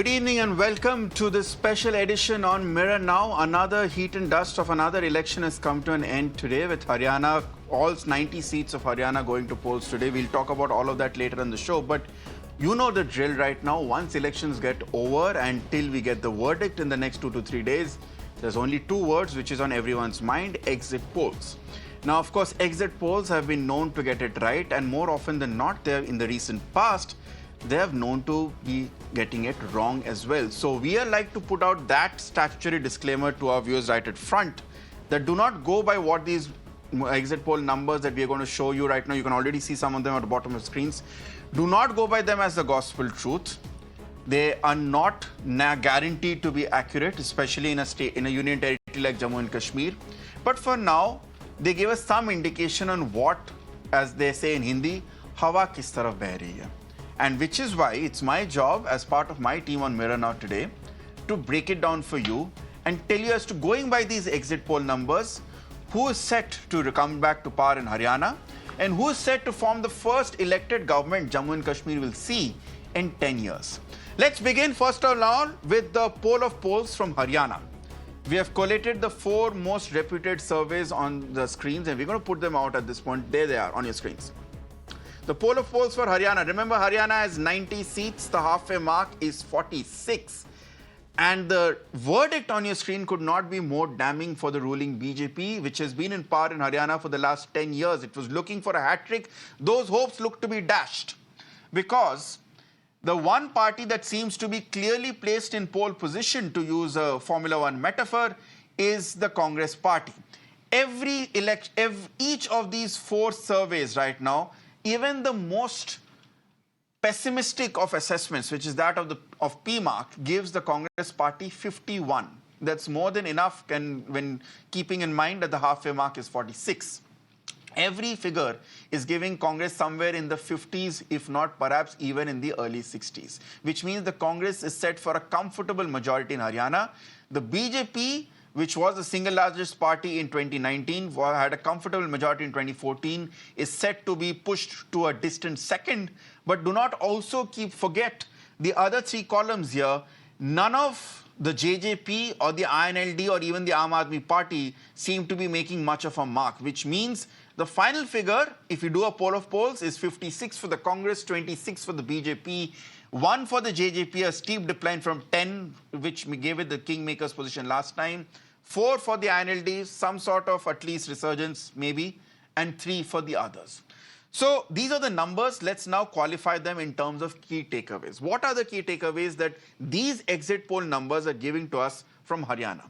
Good evening and welcome to this special edition on Mirror Now. Another heat and dust of another election has come to an end today with Haryana, all 90 seats of Haryana going to polls today. We'll talk about all of that later in the show. But you know the drill right now. Once elections get over until we get the verdict in the next 2 to 3 days, there's only two words which is on everyone's mind: exit polls. Now, of course, exit polls have been known to get it right, and more often than not, in the recent past, they have known to be getting it wrong as well. So we are like to put out that statutory disclaimer to our viewers right at front, that do not go by what these exit poll numbers that we are going to show you right now. You can already see some of them at the bottom of the screens. Do not go by them as the gospel truth. They are not guaranteed to be accurate, especially in a union territory like Jammu and Kashmir. But for now, they give us some indication on what, as they say in Hindi, hawa kis taraf beh rahi hai. And which is why it's my job as part of my team on Mirror Now today to break it down for you and tell you, as to going by these exit poll numbers, who is set to come back to power in Haryana and who is set to form the first elected government Jammu and Kashmir will see in 10 years. Let's begin first of all with the poll of polls from Haryana. We have collated the 4 most reputed surveys on the screens and we're going to put them out at this point. There they are on your screens. The poll of polls for Haryana. Remember, Haryana has 90 seats. The halfway mark is 46. And the verdict on your screen could not be more damning for the ruling BJP, which has been in power in Haryana for the last 10 years. It was looking for a hat-trick. Those hopes look to be dashed, because the one party that seems to be clearly placed in pole position, to use a Formula One metaphor, is the Congress party. Each of these 4 surveys right now, even the most pessimistic of assessments, which is that of PMark, gives the Congress party 51. That's more than enough when keeping in mind that the halfway mark is 46. Every figure is giving Congress somewhere in the 50s, if not perhaps even in the early 60s, which means the Congress is set for a comfortable majority in Haryana. The BJP, which was the single largest party in 2019, had a comfortable majority in 2014, is set to be pushed to a distant second. But do not also forget the other 3 columns here. None of the JJP or the INLD or even the Aam Aadmi Party seem to be making much of a mark, which means the final figure, if you do a poll of polls, is 56 for the Congress, 26 for the BJP, 1 for the JJP, a steep decline from 10, which we gave it the kingmaker's position last time, 4 for the INLD, some sort of at least resurgence maybe, and 3 for the others. So these are the numbers. Let's now qualify them in terms of key takeaways. What are the key takeaways that these exit poll numbers are giving to us from Haryana?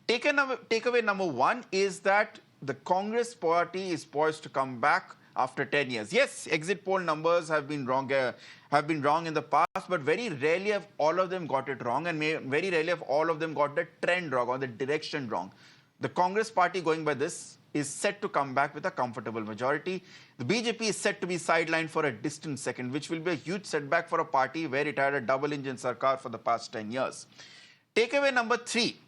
Takeaway number 1 is that the Congress party is poised to come back after 10 years. Yes, exit poll numbers have been wrong in the past, but very rarely have all of them got it wrong, and very rarely have all of them got the trend wrong or the direction wrong. The Congress party, going by this, is set to come back with a comfortable majority. The BJP is set to be sidelined for a distant second, which will be a huge setback for a party where it had a double-engine sarkar for the past 10 years. Takeaway number 3.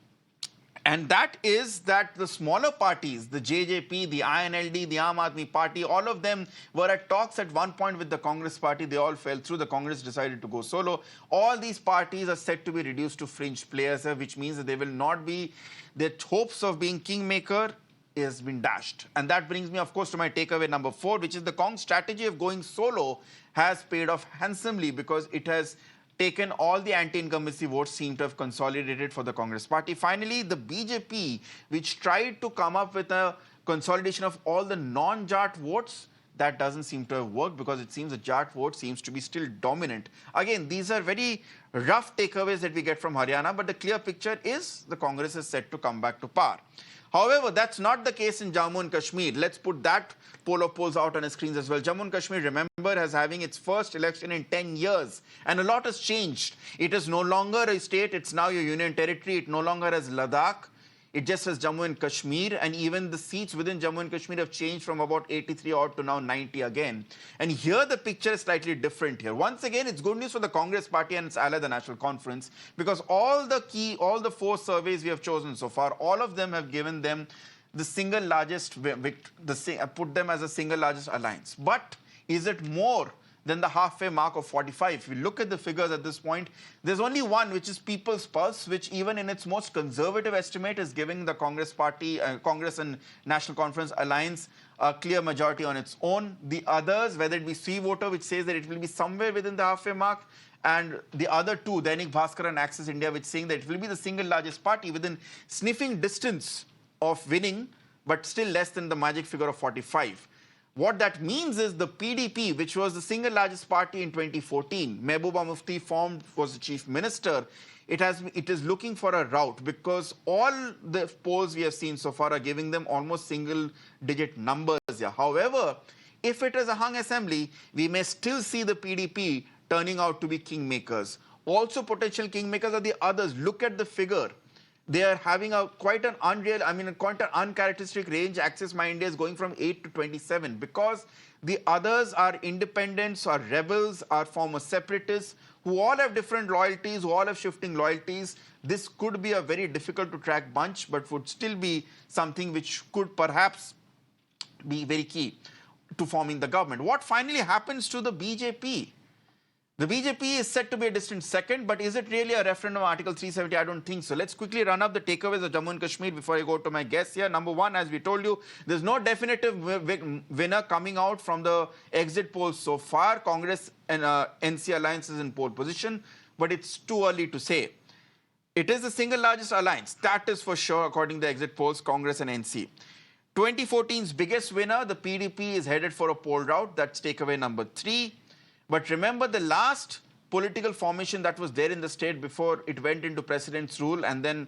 And that is that the smaller parties, the JJP, the INLD, the Aam Aadmi Party, all of them were at talks at one point with the Congress party. They all fell through. The Congress decided to go solo. All these parties are set to be reduced to fringe players, which means that they will not be, their hopes of being kingmaker has been dashed. And that brings me, of course, to my takeaway number 4, which is the Cong's strategy of going solo has paid off handsomely, because it has taken all the anti-incumbency votes seem to have consolidated for the Congress party. Finally, the BJP, which tried to come up with a consolidation of all the non-Jat votes, that doesn't seem to have worked, because it seems the Jat vote seems to be still dominant. Again, these are very rough takeaways that we get from Haryana, but the clear picture is the Congress is set to come back to power. However, that's not the case in Jammu and Kashmir. Let's put that poll of polls out on the screens as well. Jammu and Kashmir, remember, has having its first election in 10 years. And a lot has changed. It is no longer a state. It's now your union territory. It no longer has Ladakh. It just has Jammu and Kashmir. And even the seats within Jammu and Kashmir have changed from about 83 odd to now 90 again. And here the picture is slightly different here. Once again, it's good news for the Congress party and its ally, the National Conference, because all the 4 surveys we have chosen so far, all of them have given them the single largest, put them as a single largest alliance. But is it more than the halfway mark of 45. If you look at the figures at this point, there's only one, which is People's Pulse, which even in its most conservative estimate is giving the Congress party, Congress and National Conference Alliance a clear majority on its own. The others, whether it be Sea Voter, which says that it will be somewhere within the halfway mark, and the other two, Dainik Bhaskar and Access India, which saying that it will be the single largest party within sniffing distance of winning, but still less than the magic figure of 45. What that means is the PDP, which was the single largest party in 2014, Mehbooba Mufti was the chief minister, it is looking for a rout because all the polls we have seen so far are giving them almost single-digit numbers. Yeah. However, if it is a hung assembly, we may still see the PDP turning out to be kingmakers. Also, potential kingmakers are the others. Look at the figure. They are having quite an uncharacteristic range. Access My India is going from 8 to 27 because the others are independents, are rebels, are former separatists, who all have different loyalties, who all have shifting loyalties. This could be a very difficult to track bunch, but would still be something which could perhaps be very key to forming the government. What finally happens to the BJP? The BJP is set to be a distant second, but is it really a referendum on Article 370? I don't think so. Let's quickly run up the takeaways of Jammu and Kashmir before I go to my guests here. Number one, as we told you, there's no definitive winner coming out from the exit polls so far. Congress and NC alliance is in pole position, but it's too early to say. It is the single largest alliance. That is for sure, according to the exit polls, Congress and NC. 2014's biggest winner, the PDP, is headed for a poll rout. That's takeaway number 3. But remember, the last political formation that was there in the state before it went into president's rule and then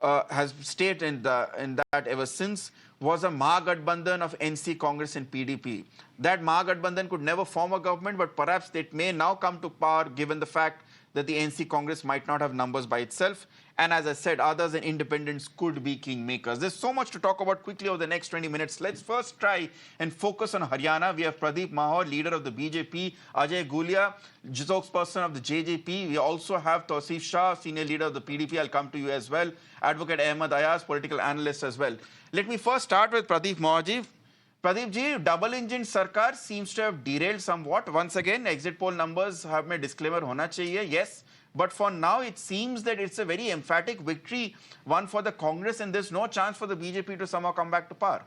has stayed in that ever since was a Mahagathbandhan of NC, Congress and PDP. That Mahagathbandhan could never form a government, but perhaps it may now come to power given the fact that the NC Congress might not have numbers by itself. And as I said, others and independents could be kingmakers. There's so much to talk about quickly over the next 20 minutes. Let's first try and focus on Haryana. We have Pradeep Mahar, leader of the BJP, Ajay Gulia, spokesperson of the JJP. We also have Tausif Shah, senior leader of the PDP. I'll come to you as well. Advocate Ahmed Ayaz, political analyst as well. Let me first start with Pradeep Maharji. Pradeep ji, double-engine Sarkar seems to have derailed somewhat. Once again, exit poll numbers have my disclaimer hona chahiye, yes. But for now, it seems that it's a very emphatic victory, one for the Congress, and there's no chance for the BJP to somehow come back to power.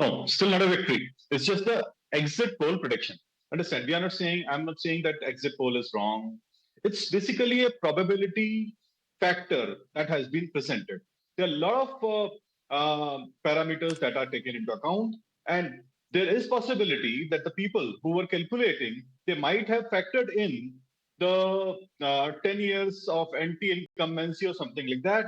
No, still not a victory. It's just the exit poll prediction. Understand? I'm not saying that exit poll is wrong. It's basically a probability factor that has been presented. There are a lot of parameters that are taken into account, and there is possibility that the people who were calculating, they might have factored in the 10 years of anti-incumbency or something like that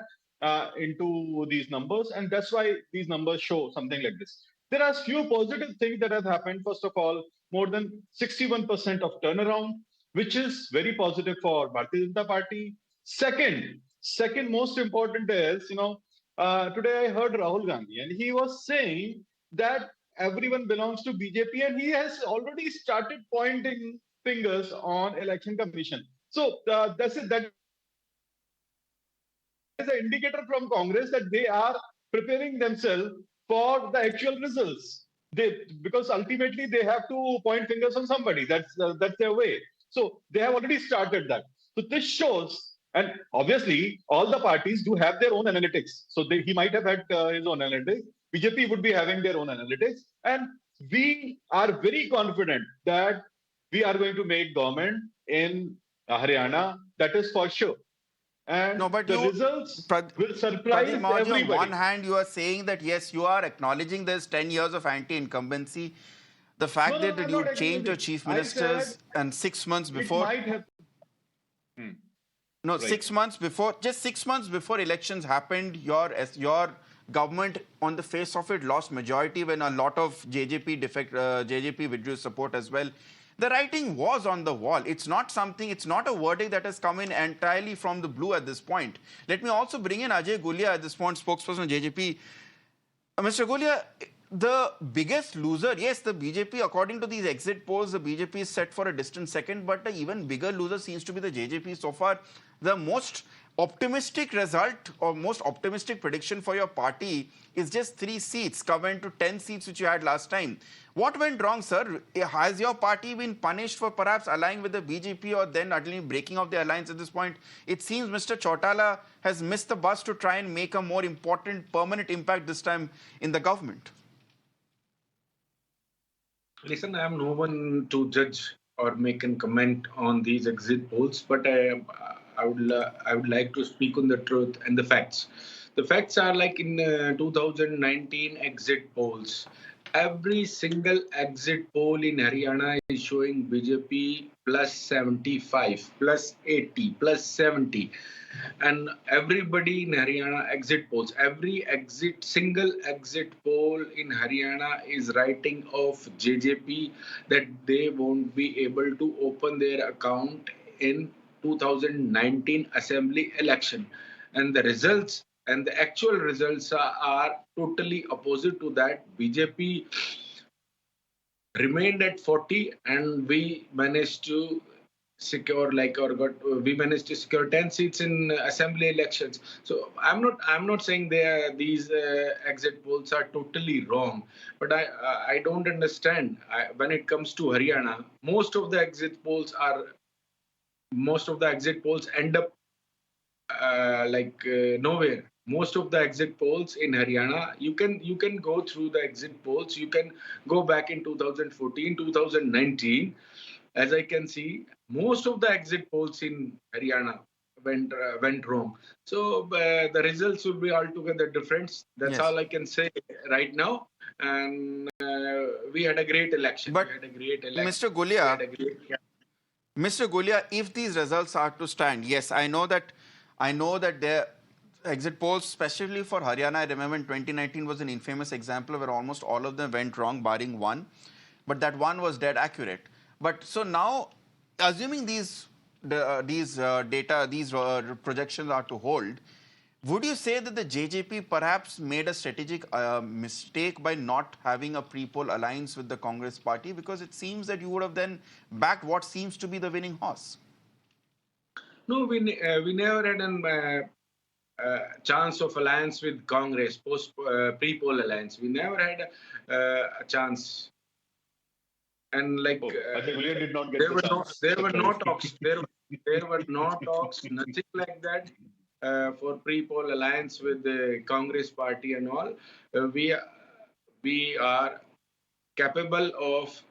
into these numbers, and that's why these numbers show something like this. There are few positive things that have happened. First of all, more than 61% of turnaround, which is very positive for Bharatiya Janata Party. Second most important is, today I heard Rahul Gandhi, and he was saying that everyone belongs to BJP, and he has already started pointing fingers on election commission. So that is an indicator from Congress that they are preparing themselves for the actual results. Because ultimately they have to point fingers on somebody. That's their way. So they have already started that. So this shows, and obviously all the parties do have their own analytics. So he might have had his own analytics. BJP would be having their own analytics, and we are very confident that we are going to make government in Haryana. That is for sure. And no, but the results will surprise everybody. On one hand, you are saying that, yes, you are acknowledging there's 10 years of anti-incumbency. The fact that you changed your chief ministers and 6 months before... It might have... No, right. 6 months before, just 6 months before elections happened, your government on the face of it lost majority when a lot of JJP withdrew support as well. The writing was on the wall. It's not a verdict that has come in entirely from the blue at this point. Let me also bring in Ajay Gulia at this point, spokesperson of JJP. Mr. Gulia, the biggest loser, yes, the BJP, according to these exit polls, the BJP is set for a distant second, but the even bigger loser seems to be the JJP so far. The most optimistic result or most optimistic prediction for your party is just 3 seats compared to 10 seats which you had last time. What went wrong, sir? Has your party been punished for perhaps allying with the BJP or then utterly breaking off the alliance at this point? It seems Mr. Chautala has missed the bus to try and make a more important permanent impact this time in the government. Listen, I am no one to judge or make a comment on these exit polls, but I would like to speak on the truth and the facts. The facts are like in 2019 exit polls. Every single exit poll in Haryana is showing BJP plus 75, plus 80, plus 70, and everybody in Haryana exit polls, every single exit poll in Haryana is writing off JJP that they won't be able to open their account in 2019 assembly election, and the results and the actual results are totally opposite to that. BJP remained at 40 and we managed to secure we managed to secure 10 seats in assembly elections. So I'm not saying these exit polls are totally wrong, but I don't understand. When it comes to Haryana, most of the exit polls end up nowhere. Most of the exit polls in Haryana, you can go through the exit polls. You can go back in 2014, 2019. As I can see, most of the exit polls in Haryana went wrong. So the results will be altogether different. That's Yes. all I can say right now. And we had a great election. But We had a great election. Mr. We Gulia, had a great. Mr. Gulia, if these results are to stand, yes, I know that the exit polls, especially for Haryana, I remember in 2019 was an infamous example where almost all of them went wrong, barring one. But that one was dead accurate. But so now, assuming these projections are to hold, would you say that the JJP perhaps made a strategic mistake by not having a pre-poll alliance with the Congress party? Because it seems that you would have then backed what seems to be the winning horse. No, we never had chance of alliance with Congress post pre-poll alliance. We never had a chance, and I think William did not get there the were chance. there were no talks. There were no talks, nothing like that for pre-poll alliance with the Congress party and all. We are capable of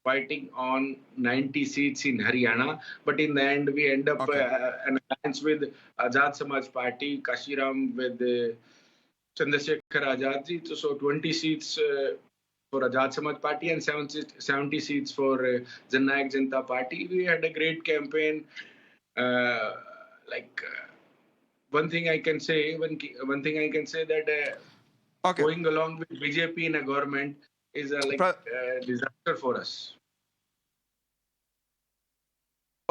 fighting on 90 seats in Haryana, but in the end we end up Okay. an alliance with Azad Samaj Party, Kashiram with Chandrasekhar Azad. So 20 seats for Azad Samaj Party and 70 seats for Jannayak Janata Party. We had a great campaign. Uh, like one thing I can say, one thing I can say that Okay. going along with BJP in a government is Pra- a disaster for us.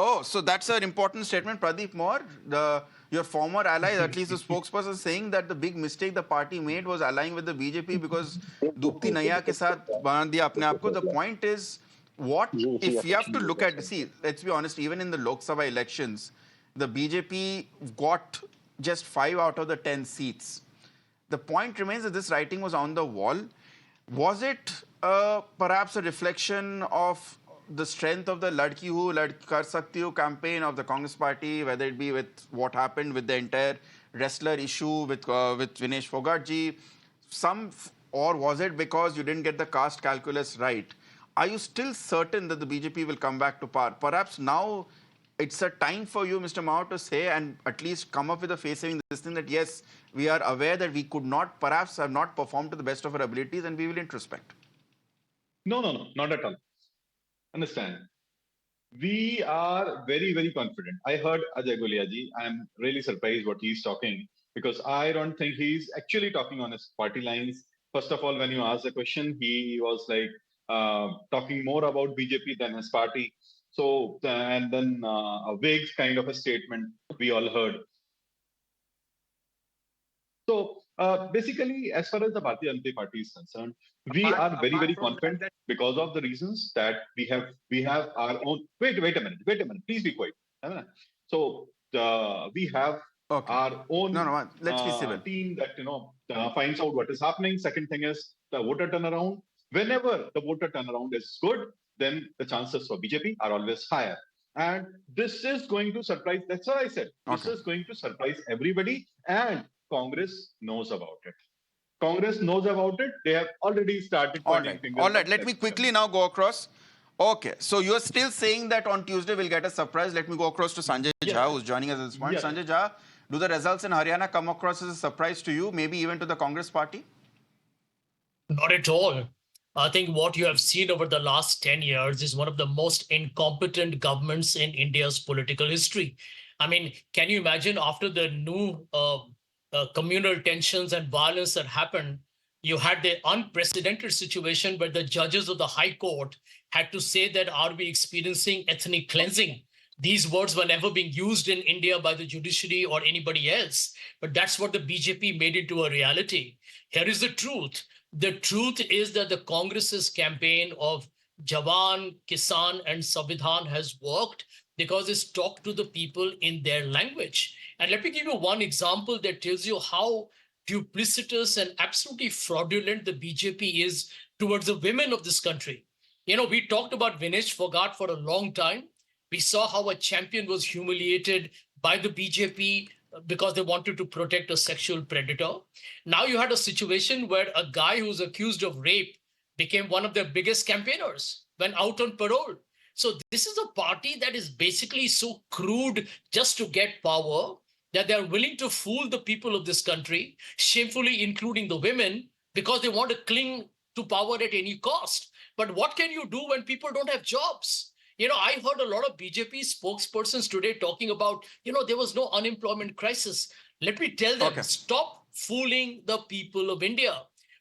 Oh, so that's an important statement, Pradeep Moore. Your former ally, at least the spokesperson, saying that the big mistake the party made was allying with the BJP because Dupti Naya ke साथ बांध दिया अपने आप को. The point is, what if you have to look at? See, let's be honest. Even in the Lok Sabha elections, the BJP got just 5 out of the 10 seats. The point remains that this writing was on the wall. Was it perhaps a reflection of the strength of the Ladki Hu Lad Kar Sakti Hu campaign of the Congress party, whether it be with what happened with the entire wrestler issue with Vinesh Fogartji, or was it because you didn't get the caste calculus right? Are you still certain that the BJP will come back to power? Perhaps now it's a time for you, Mr. Mao, to say and at least come up with a face saving this thing that yes, we are aware that we could not, perhaps have not performed to the best of our abilities and we will introspect. No, not at all. Understand. We are very, very confident. I heard Ajay Guliaji. I'm really surprised what he's talking because I don't think he's actually talking on his party lines. First of all, when you asked the question, he was like talking more about BJP than his party. So, and then a vague kind of a statement we all heard. So basically, as far as the Bharatiya Janata Party is concerned, we are very, Apart very from confident that, because of the reasons that we have our own. Wait a minute, please be quiet. So we have Okay. our No, own no, let's be civil. team that finds out what is happening. Second thing is the voter turnaround. Whenever the voter turnaround is good, then the chances for BJP are always higher. And this is going to surprise. That's what I said. This Okay. is going to surprise everybody, and Congress knows about it. Congress knows about it. They have already started All pointing right. All fingers right. at Let me Left quickly Assembly. now go across. Okay. So you're still saying that on Tuesday we'll get a surprise. Let me go across to Sanjay Yes, Jha, yes, who's joining us at this point. yes. Sanjay Jha, do the results in Haryana come across as a surprise to you, maybe even to the Congress party? Not at all. I think what you have seen over the last 10 years is one of the most incompetent governments in India's political history. I mean, can you imagine after the new communal tensions and violence that happened, you had the unprecedented situation where the judges of the High Court had to say that are we experiencing ethnic cleansing? These words were never being used in India by the judiciary or anybody else. But that's what the BJP made into a reality. Here is the truth. The truth is that the Congress's campaign of Jawan, Kisan, and Samvidhan has worked because it's talked to the people in their language. And let me give you one example that tells you how duplicitous and absolutely fraudulent the BJP is towards the women of this country. You know, we talked about Vinesh Fogart for a long time. We saw how a champion was humiliated by the BJP because they wanted to protect a sexual predator. Now you had a situation where a guy who's accused of rape became one of their biggest campaigners when out on parole. So this is a party that is basically so crude just to get power that they're willing to fool the people of this country, shamefully including the women, because they want to cling to power at any cost. But what can you do when people don't have jobs? You know, I heard a lot of BJP spokespersons today talking about, there was no unemployment crisis. Let me tell them, Okay. stop fooling the people of India.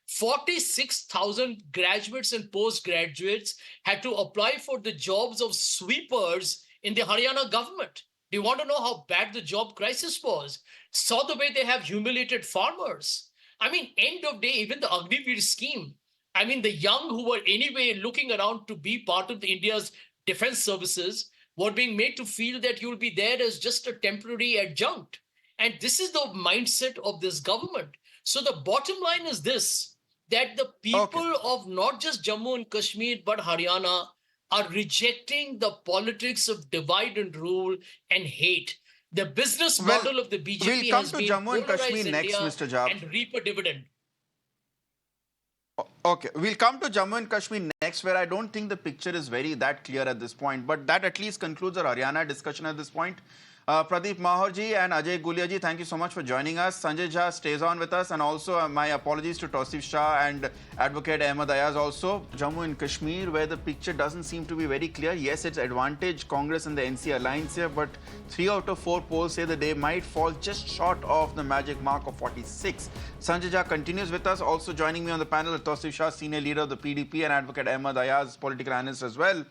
46,000 graduates and postgraduates had to apply for the jobs of sweepers in the Haryana government. Do you want to know how bad the job crisis was? Saw the way they have humiliated farmers. I mean, end of day, even the Agniveer scheme. I mean, the young who were anyway looking around to be part of the India's defense services were being made to feel that you'll be there as just a temporary adjunct. And this is the mindset of this government. So the bottom line is this, that the Okay. people of not just Jammu and Kashmir, but Haryana are rejecting the politics of divide and rule and hate. The business Well, model of the we'll BJP come has to been Jammu and Kashmir polarize next, India Mr. Jha. and reap a dividend. Okay, we'll come to Jammu and Kashmir next, where I don't think the picture is very that clear at this point, but that at least concludes our Haryana discussion at this point. Pradeep Mahorji and Ajay Guliaji, thank you so much for joining us. Sanjay Jha stays on with us, and also my apologies to Tausif Shah and Advocate Ahmed Ayaz also. Jammu and Kashmir, where the picture doesn't seem to be very clear. Yes, it's advantage Congress and the NC alliance here, but 3 out of 4 polls say that they might fall just short of the magic mark of 46. Sanjay Jha continues with us. Also joining me on the panel is Tausif Shah, senior leader of the PDP, and Advocate Ahmed Ayaz, political analyst as well.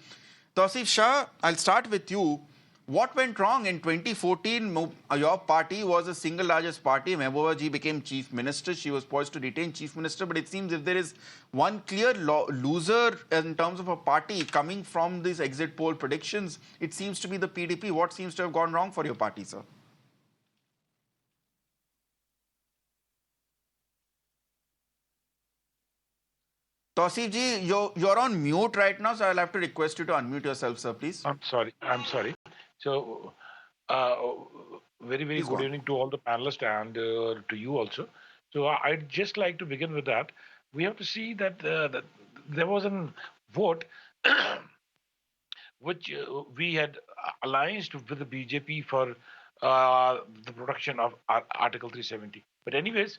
Tausif Shah, I'll start with you. What went wrong in 2014? Your party was the single largest party. Mehbooba ji became chief minister. She was poised to retain chief minister. But it seems if there is one clear loser in terms of a party coming from these exit poll predictions, it seems to be the PDP. What seems to have gone wrong for your party, sir? Tausif ji, you're on mute right now, so I'll have to request you to unmute yourself, sir, please. I'm sorry. I'm sorry. So, uh, very, very Please go good on. evening to all the panelists and to you also. So, I'd just like to begin with that. We have to see that there was a vote which we had allianced with the BJP for the production of Article 370. But anyways,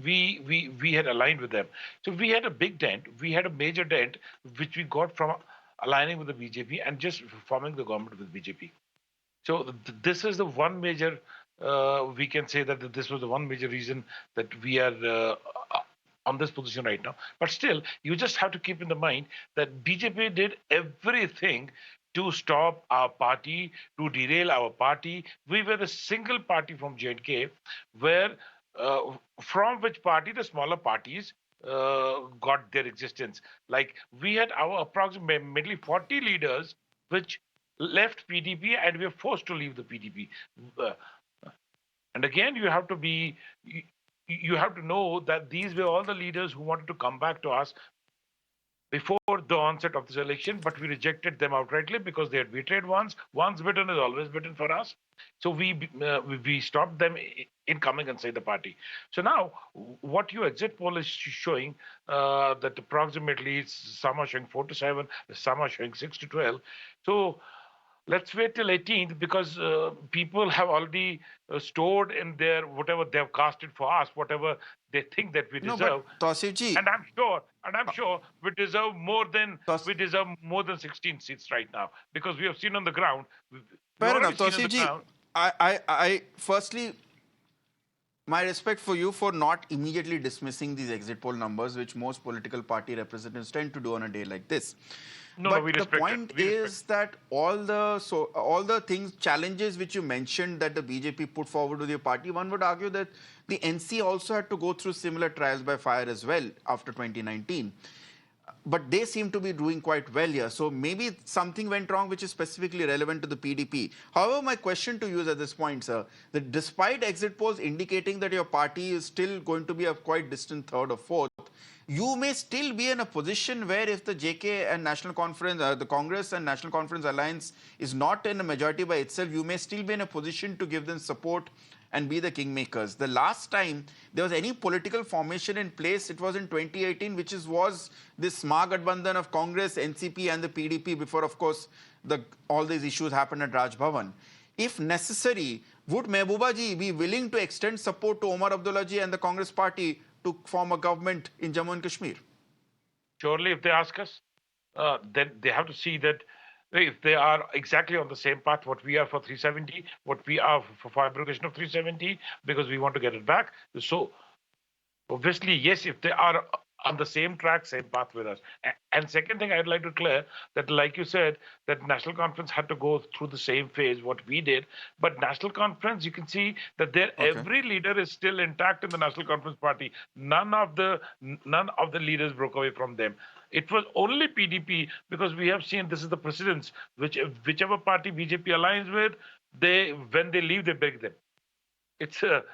we had aligned with them. So we had a big dent. We had a major dent which we got from aligning with the BJP and just forming the government with BJP. So this is the one major. We can say that this was the one major reason that we are on this position right now. But still, you just have to keep in the mind that BJP did everything to stop our party, to derail our party. We were the single party from J&K where from which party the smaller parties got their existence. Like we had our approximately 40 leaders, which left PDP and we are forced to leave the PDP. Uh, and again, you have to know that these were all the leaders who wanted to come back to us before the onset of this election, but we rejected them outrightly because they had betrayed once. Once bitten is always bitten for us. So we stopped them in coming inside the party. So now, what your exit poll is showing that approximately some are showing 4 to 7, some are showing 6 to 12. So let's wait till 18th because people have already stored in their whatever they've casted for us, whatever they think that we No, but deserve. Tausif ji, And I'm sure we deserve more than Taus- 16 seats right now because we have seen on the ground. We've fair already enough. seen on Tausif the ji, ground. I firstly, my respect for you for not immediately dismissing these exit poll numbers, which most political party representatives tend to do on a day like this. No, we But the respect it. point We respect. is that all the things challenges which you mentioned that the BJP put forward with your party, one would argue that the NC also had to go through similar trials by fire as well after 2019. But they seem to be doing quite well here. So maybe something went wrong which is specifically relevant to the PDP. However, my question to you is at this point, sir, that despite exit polls indicating that your party is still going to be a quite distant third or fourth, you may still be in a position where if the JK and National Conference, the Congress and National Conference Alliance is not in a majority by itself, you may still be in a position to give them support and be the kingmakers. The last time there was any political formation in place, it was in 2018, which was this Mahagathbandhan of Congress, NCP and the PDP before, of course, all these issues happened at Raj Bhavan. If necessary, would Mehbooba ji be willing to extend support to Omar Abdullah ji and the Congress party to form a government in Jammu and Kashmir? Surely, if they ask us, then they have to see that if they are exactly on the same path, what we are for 370, what we are for abrogation of 370, because we want to get it back. So obviously, yes, if they are on the same track, same path with us. And second thing I'd like to clear that, like you said, that National Conference had to go through the same phase what we did. But National Conference, you can see that there Okay. every leader is still intact in the National Conference Party. None of the leaders broke away from them. It was only PDP because we have seen this is the precedence. Whichever party BJP aligns with, they when they leave, they beg them. It's a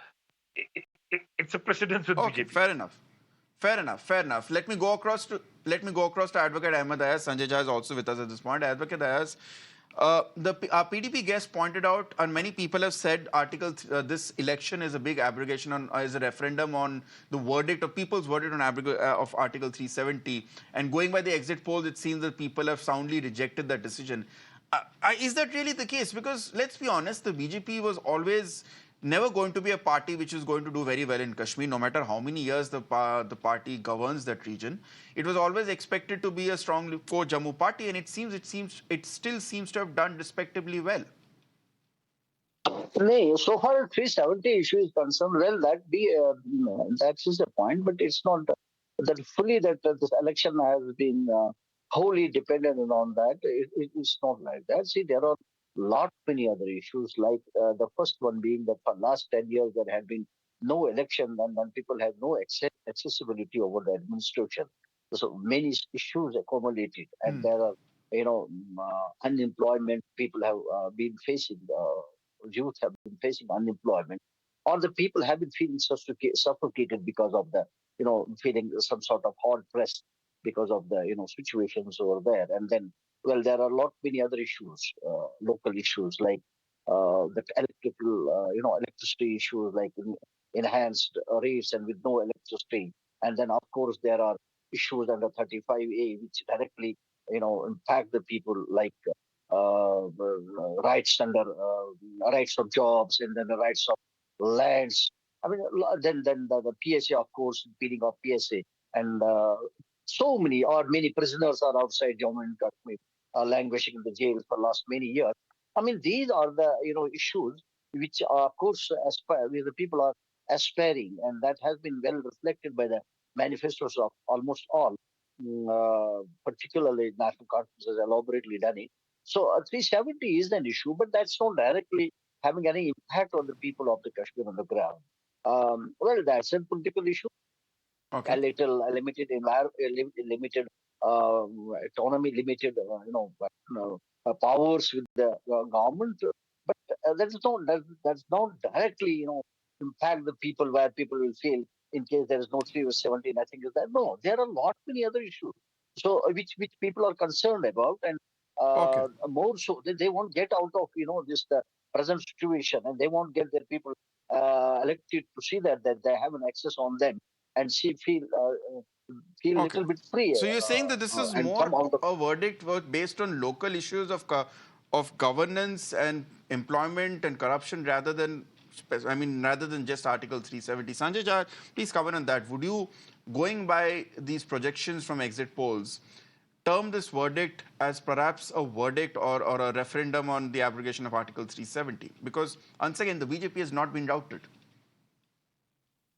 it's a precedence with Okay, BJP. fair enough. Fair enough. Fair enough. Let me go across to Advocate Ahmed Ayaz. Sanjay Jha is also with us at this point. Advocate Ayaz, our PDP guest pointed out, and many people have said, this election is a big abrogation is a referendum on the verdict of people's verdict on of Article 370. And going by the exit polls, it seems that people have soundly rejected that decision. Is that really the case? Because let's be honest, the BJP was always never going to be a party which is going to do very well in Kashmir, no matter how many years the party governs that region. It was always expected to be a strong core Jammu party, and it still seems to have done respectably well. No, so far 370 issue is concerned, well, that is the point, but it's not that fully that this election has been wholly dependent on that. It is not like that. See, there are lot many other issues, like the first one being that for last 10 years there had been no election, and then people have no accessibility over the administration. So many issues accumulated, and there are unemployment. People have been facing. Youth have been facing unemployment, or the people have been feeling suffocated because of the, feeling some sort of hard pressed because of the, situations over there. And then, well, there are a lot many other issues, local issues like the electricity issues, like enhanced rates and with no electricity. And then, of course, there are issues under 35A which directly, impact the people, like rights under rights of jobs, and then the rights of lands. I mean, then the PSA, of course, beating of PSA, and so many prisoners are outside Jammu and Kashmir, languishing in the jails for last many years. I mean, these are the issues which are, of course, the people are aspiring, and that has been well reflected by the manifestos of almost all, particularly national conference has elaborately done it. So 370 is an issue, but that's not directly having any impact on the people of the Kashmir on the ground. Well, that's a political issue, Okay. a limited limited autonomy, limited powers with the government, but that's not directly, impact the people where people will feel in case there is no 3 or 17. I think is that no, there are a lot many other issues. So which people are concerned about, and Okay. more so they won't get out of this present situation, and they won't get their people elected to see that they have an access on them and feel Okay. little bit free So you're saying that this is and come more out of. a verdict based on local issues of governance and employment and corruption rather than rather than just Article 370. Sanjay Jha, please comment on that. Would you, going by these projections from exit polls, term this verdict as perhaps a verdict or a referendum on the abrogation of Article 370? Because once again, the BJP has not been routed.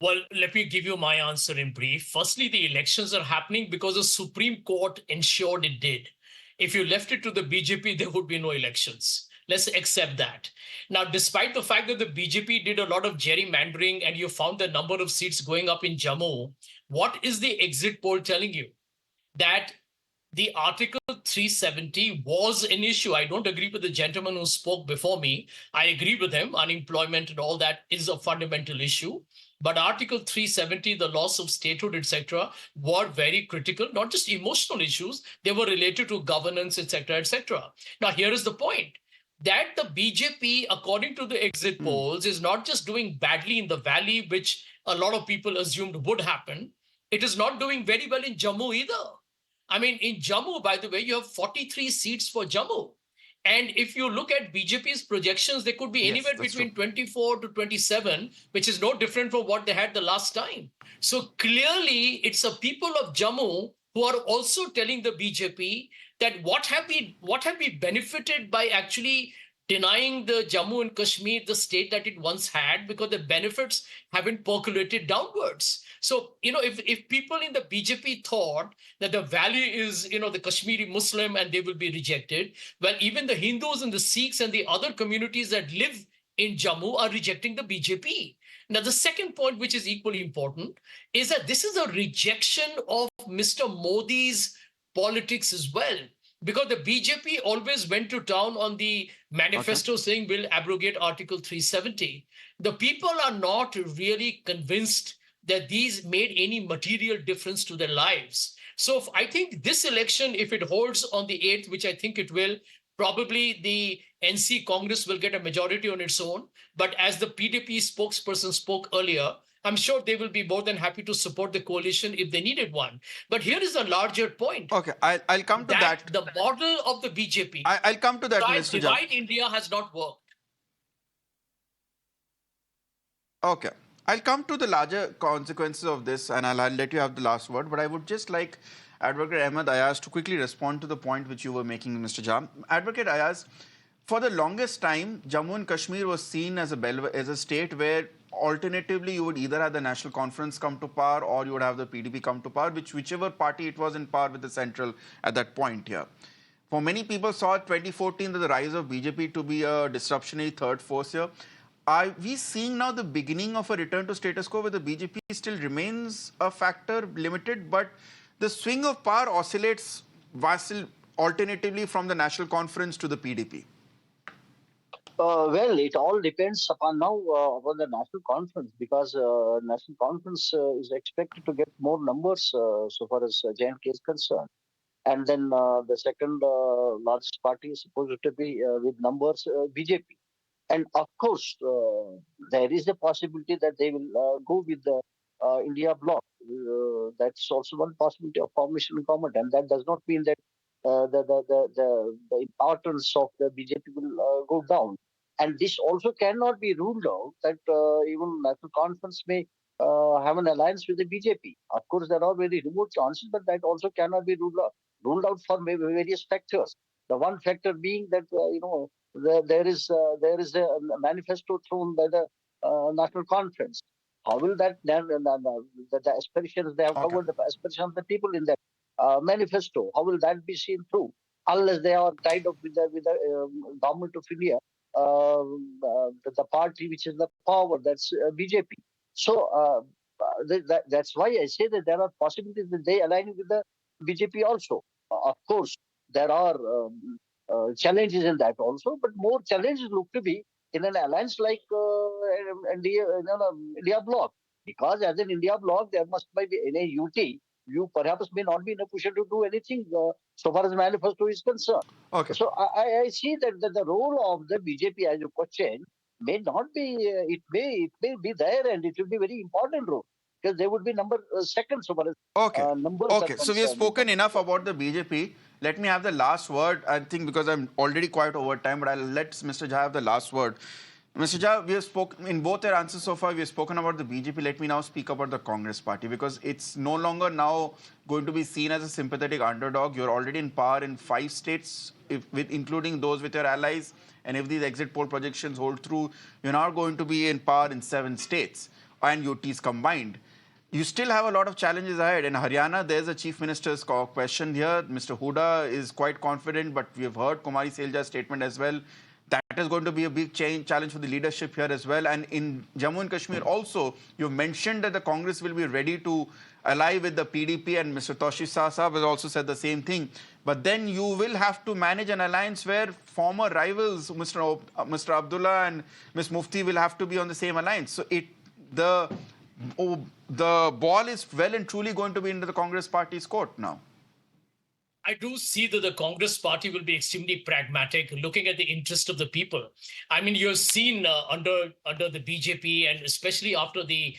Well, let me give you my answer in brief. Firstly, the elections are happening because the Supreme Court ensured it did. If you left it to the BJP, there would be no elections. Let's accept that. Now, despite the fact that the BJP did a lot of gerrymandering and you found the number of seats going up in Jammu, what is the exit poll telling you? That the Article 370 was an issue. I don't agree with the gentleman who spoke before me. I agree with him. Unemployment and all that is a fundamental issue. But Article 370, the loss of statehood, etc., were very critical, not just emotional issues, they were related to governance, etc., etc. Now, here is the point that the BJP, according to the exit polls, is not just doing badly in the valley, which a lot of people assumed would happen. It is not doing very well in Jammu either. I mean, in Jammu, by the way, you have 43 seats for Jammu. And if you look at BJP's projections, they could be Yes, anywhere that's true. between 24 to 27, which is no different from what they had the last time. So clearly, it's the people of Jammu who are also telling the BJP that what have we benefited by actually denying the Jammu and Kashmir the state that it once had, because the benefits haven't percolated downwards. So, if people in the BJP thought that the value is, the Kashmiri Muslim and they will be rejected, well, even the Hindus and the Sikhs and the other communities that live in Jammu are rejecting the BJP. Now, the second point, which is equally important, is that this is a rejection of Mr. Modi's politics as well. Because the BJP always went to town on the Okay. manifesto saying we'll abrogate Article 370. The people are not really convinced that these made any material difference to their lives. So I think this election, if it holds on the 8th, which I think it will, probably the NC Congress will get a majority on its own. But as the PDP spokesperson spoke earlier, I'm sure they will be more than happy to support the coalition if they needed one. But here is a larger point Okay, I'll come to that that. the model of the BJP I'll come to that, Mr. Jha. divide India has not worked. Okay. I'll come to the larger consequences of this and I'll let you have the last word. But I would just like Advocate Ahmed Ayaz to quickly respond to the point which you were making, Mr. Jha. Advocate Ayaz, for the longest time, Jammu and Kashmir was seen as a state where alternatively you would either have the National Conference come to power or you would have the PDP come to power, whichever party it was in power with the central at that point here. For many people saw 2014 the rise of BJP to be a disruptionary third force here. Are we seeing now the beginning of a return to status quo where the BJP still remains a factor, limited, but the swing of power oscillates alternatively from the National Conference to the PDP? Well, it all depends upon now upon the national conference, because national conference is expected to get more numbers so far as J&K is concerned. And then the second largest party is supposed to be with numbers BJP. And of course, there is a possibility that they will go with the India bloc. That's also one possibility of formation of government, and that does not mean that the importance of the BJP will go down. And this also cannot be ruled out that even National Conference may have an alliance with the BJP. Of course, there are very remote chances, but that also cannot be ruled out for various factors. The one factor being that there is a manifesto thrown by the National Conference. How will the aspirations they have Okay. covered, the aspirations of the people in that manifesto, how will that be seen through unless they are tied up with the government of India, the party which is the power, that's BJP. So that's why I say that there are possibilities that they align with the BJP also. Of course, there are challenges in that also, but more challenges look to be in an alliance like India bloc. Because as an India bloc, there must be in a UT, you perhaps may not be in a position to do anything so far as manifesto is concerned. Okay. So I see that the role of the BJP as a question may not be, it may be there and it will be very important role because they would be number second so far as Okay. numbers are Okay. So we have concerned. spoken enough about the BJP. Let me have the last word. I think because I'm already quite over time, but I'll let Mr. Jha have the last word. Mr. Jha, we have spoken in both your answers so far. We have spoken about the BJP. Let me now speak about the Congress party because it's no longer now going to be seen as a sympathetic underdog. You're already in power in 5 states, including those with your allies. And if these exit poll projections hold true, you're now going to be in power in 7 states and UTs combined. You still have a lot of challenges ahead. In Haryana, there's a chief minister's question here. Mr. Huda is quite confident, but we have heard Kumari Selja's statement as well. That is going to be a big challenge for the leadership here as well. And in Jammu and Kashmir also, you've mentioned that the Congress will be ready to ally with the PDP, and Mr. Toshif Sahab has also said the same thing. But then you will have to manage an alliance where former rivals, Mr. Abdullah and Ms. Mufti, will have to be on the same alliance. So the ball is well and truly going to be into the Congress party's court now. I do see that the Congress party will be extremely pragmatic, looking at the interest of the people. I mean, you've seen under the BJP, and especially after the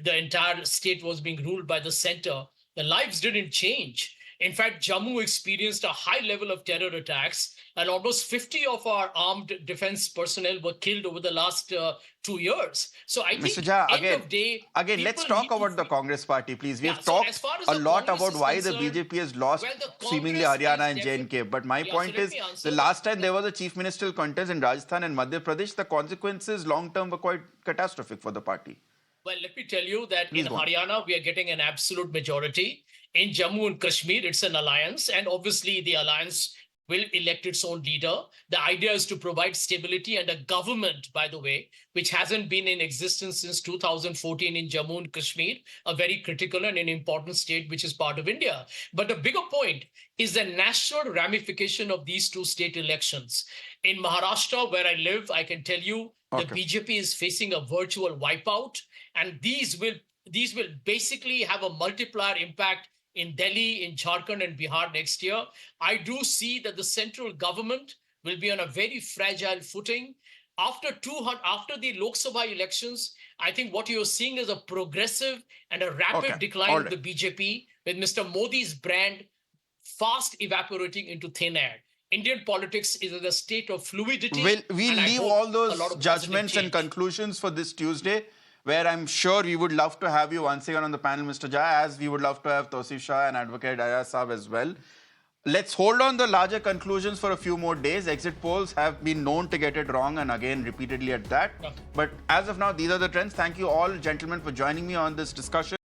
entire state was being ruled by the center, the lives didn't change. In fact, Jammu experienced a high level of terror attacks, and almost 50 of our armed defense personnel were killed over the last 2 years. So I think, Mr. Jha, end of day, let's talk about the Congress party, please. We have so talked as far as a the lot Congress about is why the concerned, BJP has lost well, the seemingly Congress Haryana is and J&K. But my so point let is, me answer the last time there was a chief ministerial contest in Rajasthan and Madhya Pradesh, the consequences long-term were quite catastrophic for the party. Well, let me tell you that Please in go on. Haryana, we are getting an absolute majority. In Jammu and Kashmir, it's an alliance, and obviously the alliance will elect its own leader. The idea is to provide stability and a government, by the way, which hasn't been in existence since 2014 in Jammu and Kashmir, a very critical and an important state which is part of India. But the bigger point is the national ramification of these 2 state elections. In Maharashtra, where I live, I can tell you the BJP is facing a virtual wipeout, and these will basically have a multiplier impact in Delhi, in Jharkhand and Bihar next year. I do see that the central government will be on a very fragile footing. After the Lok Sabha elections, I think what you're seeing is a progressive and a rapid decline of the BJP, with Mr. Modi's brand fast evaporating into thin air. Indian politics is in a state of fluidity. We'll leave all those judgments and change. conclusions for this Tuesday, where I'm sure we would love to have you once again on the panel, Mr. Jha, as we would love to have Tausif Shah and Advocate Ayaz Saab as well. Let's hold on the larger conclusions for a few more days. Exit polls have been known to get it wrong, and again, repeatedly at that. But as of now, these are the trends. Thank you all, gentlemen, for joining me on this discussion.